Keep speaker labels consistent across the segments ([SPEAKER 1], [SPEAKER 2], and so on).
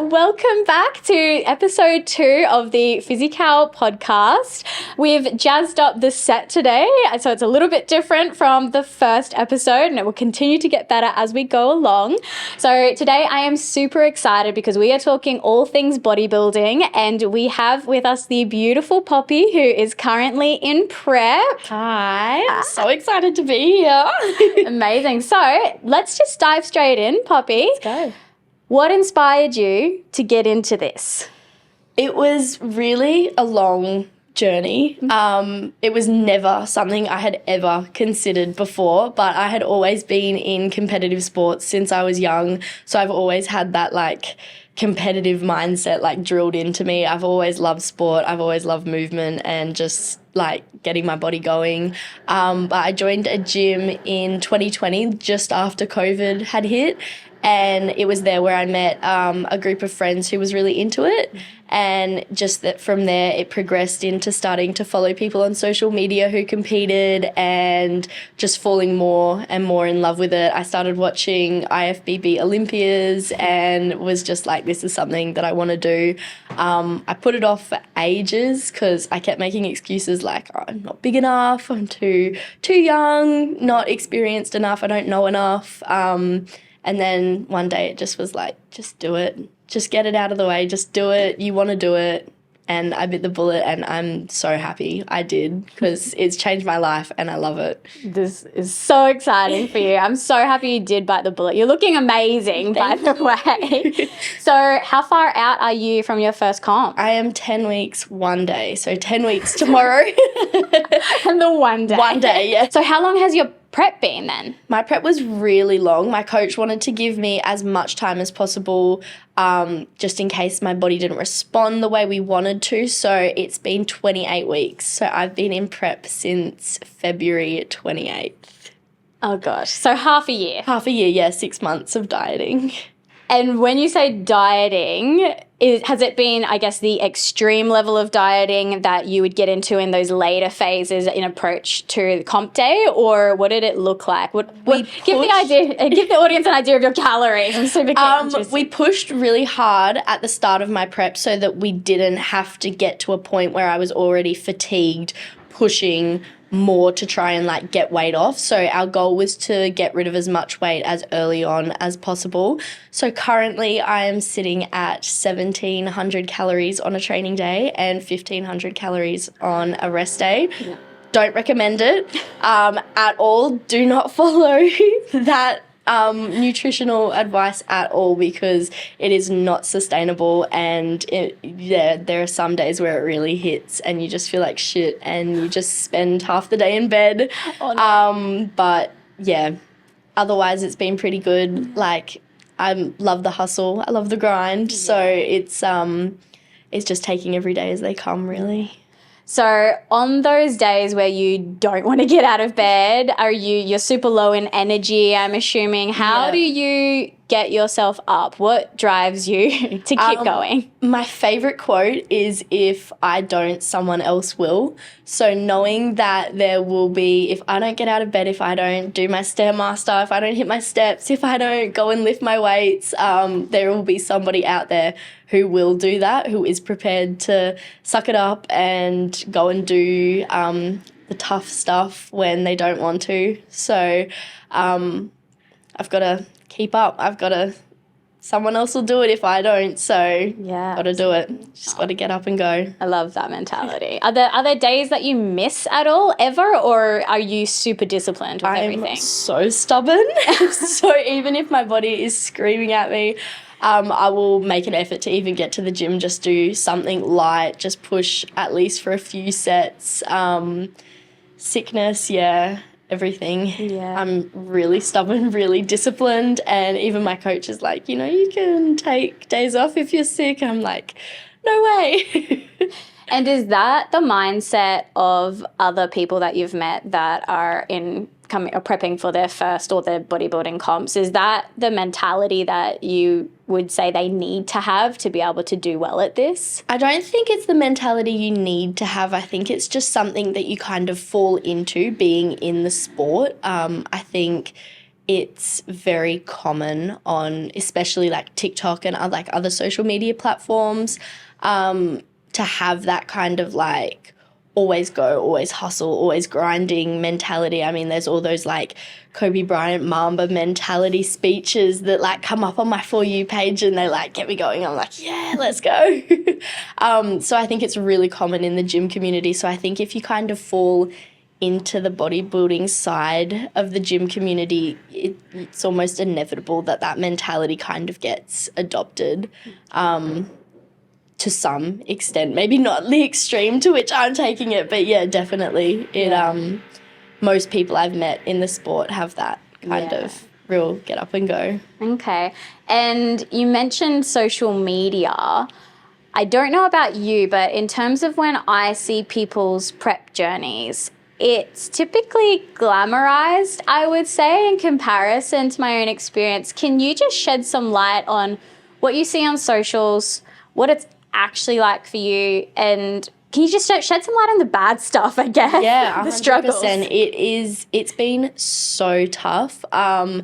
[SPEAKER 1] welcome back to episode 2 of the Physi.Kal podcast. We've jazzed up the set today, so it's a little bit different from the first episode, and it will continue to get better as we go along. So today I am super excited because we are talking all things bodybuilding, and we have with us the beautiful Poppy, who is currently in prep.
[SPEAKER 2] Hi, I'm so excited to be here.
[SPEAKER 1] Amazing. So let's just dive straight in, Poppy.
[SPEAKER 2] Let's go.
[SPEAKER 1] What inspired you to get into this?
[SPEAKER 2] It was really a long journey. It was never something I had ever considered before, but I had always been in competitive sports since I was young. So I've always had that competitive mindset drilled into me. I've always loved sport. I've always loved movement and just getting my body going. But I joined a gym in 2020 just after COVID had hit. And it was there where I met a group of friends who was really into it. And just that from there, it progressed into starting to follow people on social media who competed and just falling more and more in love with it. I started watching IFBB Olympias and was just like, this is something that I want to do. I put it off for ages because I kept making excuses like, oh, I'm not big enough, I'm too young, not experienced enough, I don't know enough. And then one day it just was like, just do it. Just get it out of the way. Just do it. You want to do it. And I bit the bullet and I'm so happy I did because it's changed my life and I love it.
[SPEAKER 1] This is so exciting for you. I'm so happy you did bite the bullet. You're looking amazing, by the way. So how far out are you from your first comp?
[SPEAKER 2] I am 10 weeks, 1 day. So 10 weeks tomorrow.
[SPEAKER 1] And the 1 day.
[SPEAKER 2] 1 day, yeah.
[SPEAKER 1] So how long has your prep been then?
[SPEAKER 2] My prep was really long. My coach wanted to give me as much time as possible just in case my body didn't respond the way we wanted to. So it's been 28 weeks. So I've been in prep since February 28th.
[SPEAKER 1] Oh gosh. So half a year.
[SPEAKER 2] Half a year, yeah, 6 months of dieting.
[SPEAKER 1] And when you say dieting, has it been, I guess, the extreme level of dieting that you would get into in those later phases in approach to comp day, or what did it look like? Give the audience an idea of your calories. I'm super interested.
[SPEAKER 2] We pushed really hard at the start of my prep so that we didn't have to get to a point where I was already fatigued, pushing more to try and get weight off. So our goal was to get rid of as much weight as early on as possible. So currently I am sitting at 1,700 calories on a training day and 1,500 calories on a rest day. Yeah. Don't recommend it at all. Do not follow that nutritional advice at all because it is not sustainable and there are some days where it really hits and you just feel like shit and you just spend half the day in bed. Oh, no. But yeah, otherwise it's been pretty good. I love the hustle, I love the grind. Yeah. So it's just taking every day as they come, really.
[SPEAKER 1] So on those days where you don't want to get out of bed, you're super low in energy, I'm assuming. How do you get yourself up? What drives you to keep going?
[SPEAKER 2] My favorite quote is, if I don't, someone else will. So knowing that there will be, if I don't get out of bed, if I don't do my Stairmaster, if I don't hit my steps, if I don't go and lift my weights, there will be somebody out there who will do that, who is prepared to suck it up and go and do the tough stuff when they don't want to. So I've got to keep up. Someone else will do it if I don't. So got to do it. Just got to get up and go.
[SPEAKER 1] I love that mentality. Are there days that you miss at all, ever, or are you super disciplined with everything?
[SPEAKER 2] I'm so stubborn. So even if my body is screaming at me, I will make an effort to even get to the gym, just do something light, just push at least for a few sets. Sickness, everything. Yeah. I'm really stubborn, really disciplined, and even my coach is like, you can take days off if you're sick. I'm like, no way.
[SPEAKER 1] And is that the mindset of other people that you've met that are prepping for their first or their bodybuilding comps? Is that the mentality that you would say they need to have to be able to do well at this?
[SPEAKER 2] I don't think it's the mentality you need to have. I think it's just something that you kind of fall into being in the sport. I think it's very common on especially like TikTok and other social media platforms to have that kind of like always go, always hustle, always grinding mentality. I mean, there's all those like Kobe Bryant Mamba mentality speeches that like come up on my For You page and they like get me going. I'm like, yeah, let's go. So I think it's really common in the gym community. So I think if you kind of fall into the bodybuilding side of the gym community, it's almost inevitable that mentality kind of gets adopted. To some extent, maybe not the extreme to which I'm taking it, but yeah, definitely most people I've met in the sport have that kind of real get up and go.
[SPEAKER 1] Okay. And you mentioned social media. I don't know about you, but in terms of when I see people's prep journeys, it's typically glamorized, I would say, in comparison to my own experience. Can you just shed some light on what you see on socials, what it's actually like for you, and can you just shed some light on the bad stuff, I guess?
[SPEAKER 2] Yeah, 100%.
[SPEAKER 1] The struggles.
[SPEAKER 2] It's been so tough. I've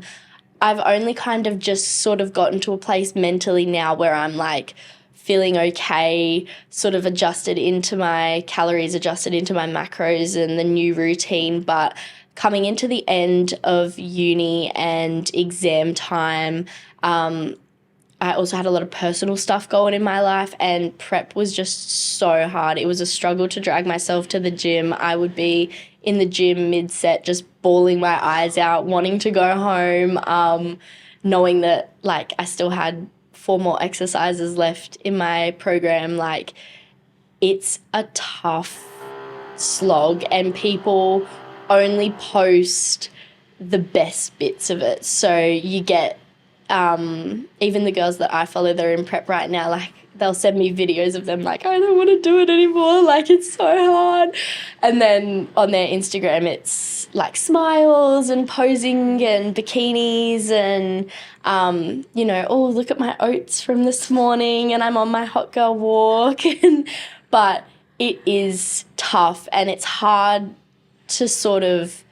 [SPEAKER 2] only kind of just sort of gotten to a place mentally now where I'm like feeling okay, sort of adjusted into my calories, adjusted into my macros and the new routine. But coming into the end of uni and exam time, I also had a lot of personal stuff going in my life, and prep was just so hard. It was a struggle to drag myself to the gym. I would be in the gym mid-set just bawling my eyes out, wanting to go home, knowing that like I still had 4 more exercises left in my program. Like, it's a tough slog, and people only post the best bits of it. So you get even the girls that I follow that are in prep right now, like they'll send me videos of them like, I don't want to do it anymore, like it's so hard. And then on their Instagram it's like smiles and posing and bikinis and oh, look at my oats from this morning and I'm on my hot girl walk. But it is tough and it's hard to sort of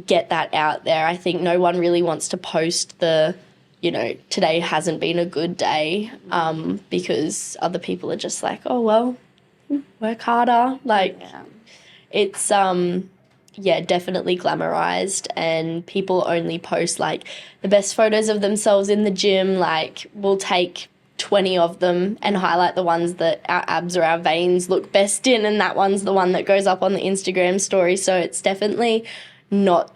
[SPEAKER 2] get that out there. I think no one really wants to post today hasn't been a good day, because other people are just like, oh, well, work harder. Like, it's, definitely glamorized, and people only post, like, the best photos of themselves in the gym. Like, we'll take 20 of them and highlight the ones that our abs or our veins look best in, and that one's the one that goes up on the Instagram story. So it's definitely not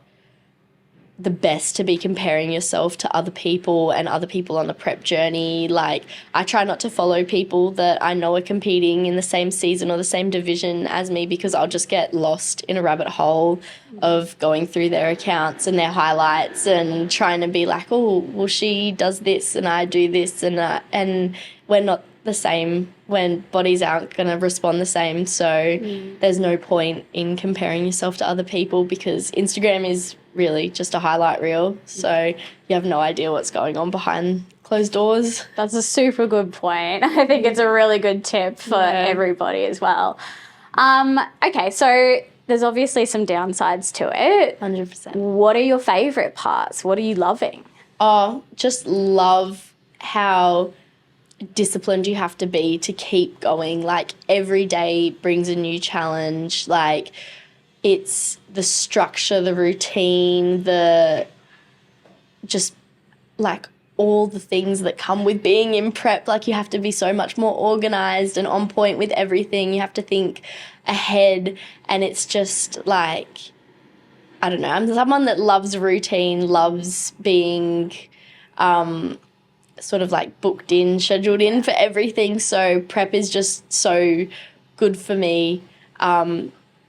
[SPEAKER 2] the best to be comparing yourself to other people and other people on the prep journey. Like, I try not to follow people that I know are competing in the same season or the same division as me, because I'll just get lost in a rabbit hole of going through their accounts and their highlights and trying to be like, oh, well, she does this and I do this, and we're not the same when bodies aren't going to respond the same. So there's no point in comparing yourself to other people, because Instagram is really just a highlight reel. So you have no idea what's going on behind closed doors.
[SPEAKER 1] That's a super good point. I think it's a really good tip for everybody as well. Okay, so there's obviously some downsides to it.
[SPEAKER 2] 100%.
[SPEAKER 1] What are your favourite parts? What are you loving?
[SPEAKER 2] Oh, just love how disciplined you have to be to keep going. Like, every day brings a new challenge. Like, it's the structure, the routine, just like all the things that come with being in prep. Like, you have to be so much more organised and on point with everything. You have to think ahead, and it's just like, I don't know, I'm someone that loves routine, loves being sort of like booked in, scheduled in for everything. So prep is just so good for me,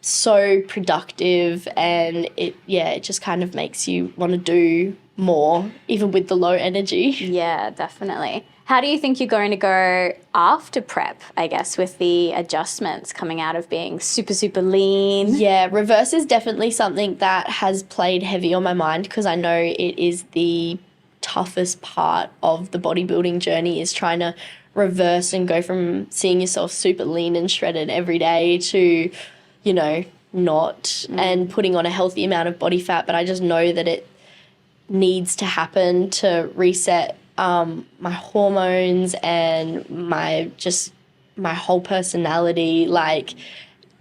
[SPEAKER 2] so productive, and it just kind of makes you want to do more, even with the low energy.
[SPEAKER 1] Yeah, definitely. How do you think you're going to go after prep, I guess, with the adjustments coming out of being super, super lean?
[SPEAKER 2] Yeah, reverse is definitely something that has played heavy on my mind, because I know it is the toughest part of the bodybuilding journey, is trying to reverse and go from seeing yourself super lean and shredded every day to, not, and putting on a healthy amount of body fat. But I just know that needs to happen to reset my hormones and my whole personality. Like,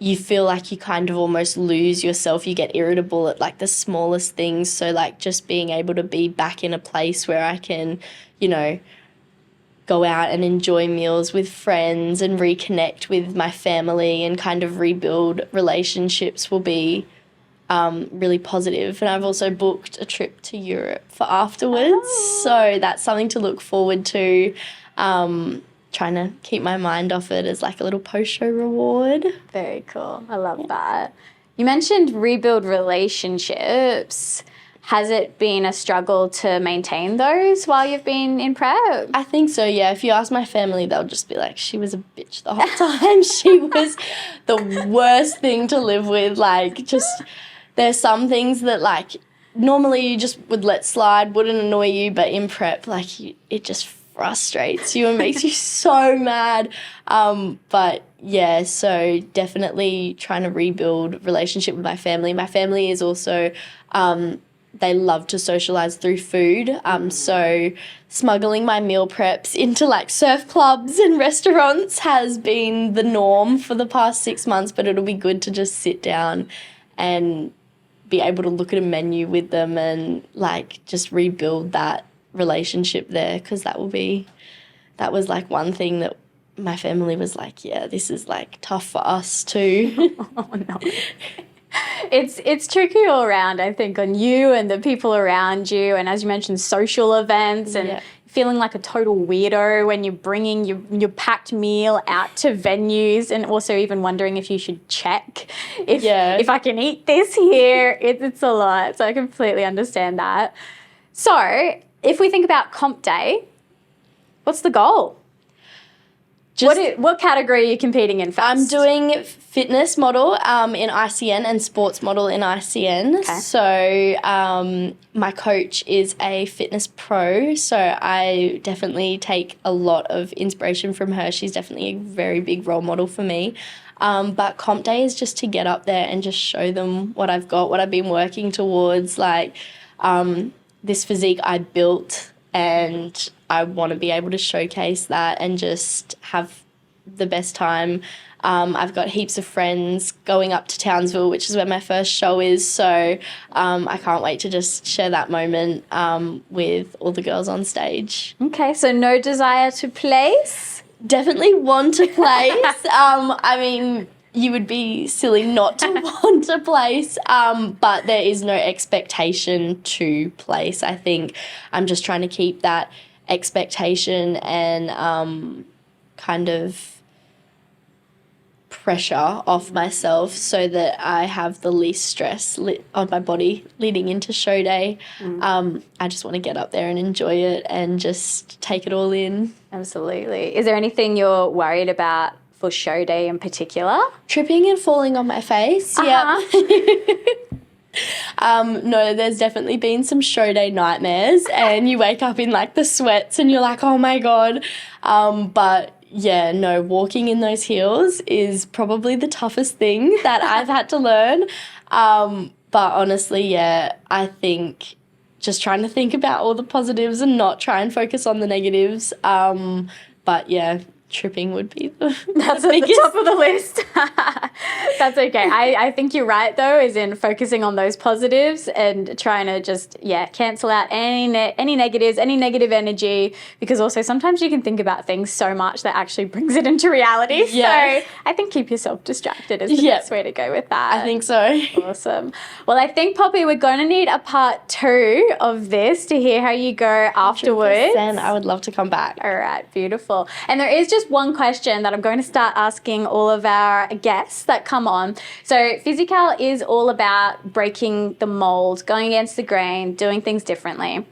[SPEAKER 2] you feel like you kind of almost lose yourself. You get irritable at like the smallest things. So like just being able to be back in a place where I can, you know, go out and enjoy meals with friends and reconnect with my family and kind of rebuild relationships will be really positive. And I've also booked a trip to Europe for afterwards. So that's something to look forward to. Trying to keep my mind off it as like a little post-show reward.
[SPEAKER 1] Very cool. I love that. You mentioned rebuild relationships. Has it been a struggle to maintain those while you've been in prep?
[SPEAKER 2] I think so, yeah. If you ask my family, they'll just be like, she was a bitch the whole time. She was the worst thing to live with. Like, just, there's some things that, like, normally you just would let slide, wouldn't annoy you, but in prep, like, it just frustrates you and makes you so mad. But yeah, so definitely trying to rebuild relationship with my family. My family is also, they love to socialize through food. So smuggling my meal preps into like surf clubs and restaurants has been the norm for the past 6 months, but it'll be good to just sit down and be able to look at a menu with them and like just rebuild that relationship there, because that was like one thing that my family was like, yeah, this is like tough for us too.
[SPEAKER 1] Oh no. It's tricky all around, I think, on you and the people around you, and as you mentioned, social events and feeling like a total weirdo when you're bringing your packed meal out to venues, and also even wondering if you should check if I can eat this here. It's a lot, so I completely understand that. So if we think about comp day, what's the goal? What category are you competing in first?
[SPEAKER 2] I'm doing fitness model in ICN and sports model in ICN. Okay. So my coach is a fitness pro, so I definitely take a lot of inspiration from her. She's definitely a very big role model for me. But comp day is just to get up there and just show them what I've got, what I've been working towards, like this physique I built, and I want to be able to showcase that and just have the best time. I've got heaps of friends going up to Townsville, which is where my first show is, so I can't wait to just share that moment with all the girls on stage.
[SPEAKER 1] Okay, so no desire to place?
[SPEAKER 2] Definitely want to place. I mean, you would be silly not to want to place, but there is no expectation to place. I think I'm just trying to keep that expectation and kind of pressure off myself so that I have the least stress on my body leading into show day. I just want to get up there and enjoy it and just take it all in.
[SPEAKER 1] Absolutely. Is there anything you're worried about for show day in particular?
[SPEAKER 2] Tripping and falling on my face. Yeah. No, there's definitely been some show day nightmares, and you wake up in like the sweats and you're like, oh my God. But yeah, no, walking in those heels is probably the toughest thing that I've had to learn. But honestly, yeah, I think just trying to think about all the positives and not try and focus on the negatives. But yeah, tripping would be
[SPEAKER 1] that's at the top of the list. That's okay. I think you're right though, is in focusing on those positives and trying to just cancel out any negatives, any negative energy, because also sometimes you can think about things so much that actually brings it into reality. So I think keep yourself distracted is the best way to go with that.
[SPEAKER 2] I think so.
[SPEAKER 1] Awesome. Well, I think, Poppy, we're going to need a part 2 of this to hear how you go afterwards.
[SPEAKER 2] 100%. I would love to come back.
[SPEAKER 1] All right, beautiful. And there is just one question that I'm going to start asking all of our guests that come on. So Physikal is all about breaking the mold, going against the grain, doing things differently.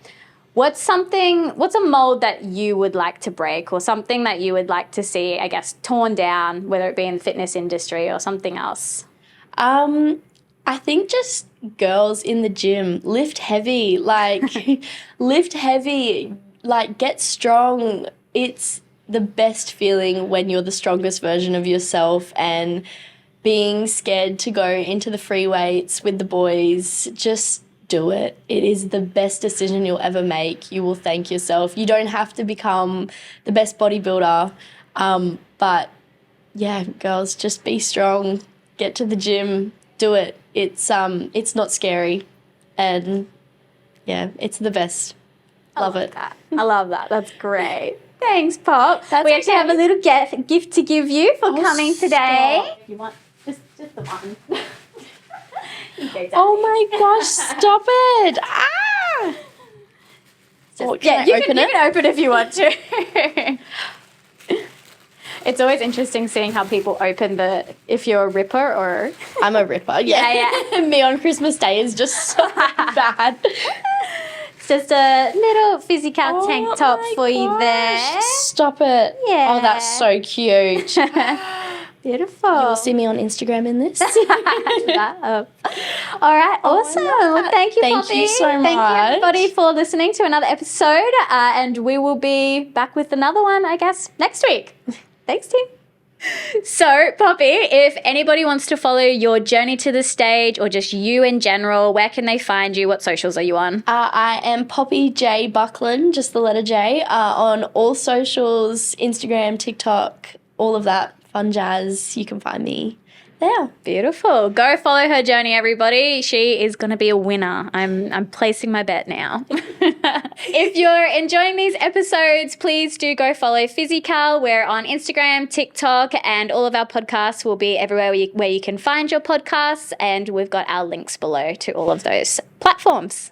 [SPEAKER 1] What's a mold that you would like to break, or something that you would like to see, I guess, torn down, whether it be in the fitness industry or something else?
[SPEAKER 2] I think just girls in the gym, lift heavy, lift heavy, get strong. It's the best feeling when you're the strongest version of yourself, and being scared to go into the free weights with the boys, just do it. It is the best decision you'll ever make. You will thank yourself. You don't have to become the best bodybuilder, but yeah, girls, just be strong, get to the gym, do it. It's not scary, and yeah, it's the best. Love it.
[SPEAKER 1] I love that. That's great. Thanks, Pop.
[SPEAKER 2] That's
[SPEAKER 1] we actually have a little gift to give you for coming today.
[SPEAKER 2] stop.
[SPEAKER 1] If you want just the one.
[SPEAKER 2] Oh my gosh, stop it. Ah! Can I open it?
[SPEAKER 1] You can open if you want to. It's always interesting seeing how people open if you're a ripper or...
[SPEAKER 2] I'm a ripper, yeah. Me on Christmas Day is just so bad.
[SPEAKER 1] It's just a little Physikal tank top for you there.
[SPEAKER 2] Stop it.
[SPEAKER 1] Yeah.
[SPEAKER 2] Oh, that's so cute.
[SPEAKER 1] Beautiful.
[SPEAKER 2] You'll see me on Instagram in this.
[SPEAKER 1] All right, awesome. Well, thank you,
[SPEAKER 2] Thank
[SPEAKER 1] Poppy.
[SPEAKER 2] you so much.
[SPEAKER 1] Thank you, everybody, for listening to another episode. And we will be back with another one, I guess, next week. Thanks, team. So, Poppy, if anybody wants to follow your journey to the stage or just you in general, where can they find you? What socials are you on?
[SPEAKER 2] I am Poppy J Buckland, just the letter J, on all socials, Instagram, TikTok, all of that fun jazz. You can find me there.
[SPEAKER 1] Beautiful. Go follow her journey, everybody. She is going to be a winner. I'm placing my bet now. If you're enjoying these episodes, please do go follow Physi.Kal. We're on Instagram, TikTok, and all of our podcasts will be everywhere where you can find your podcasts. And we've got our links below to all of those platforms.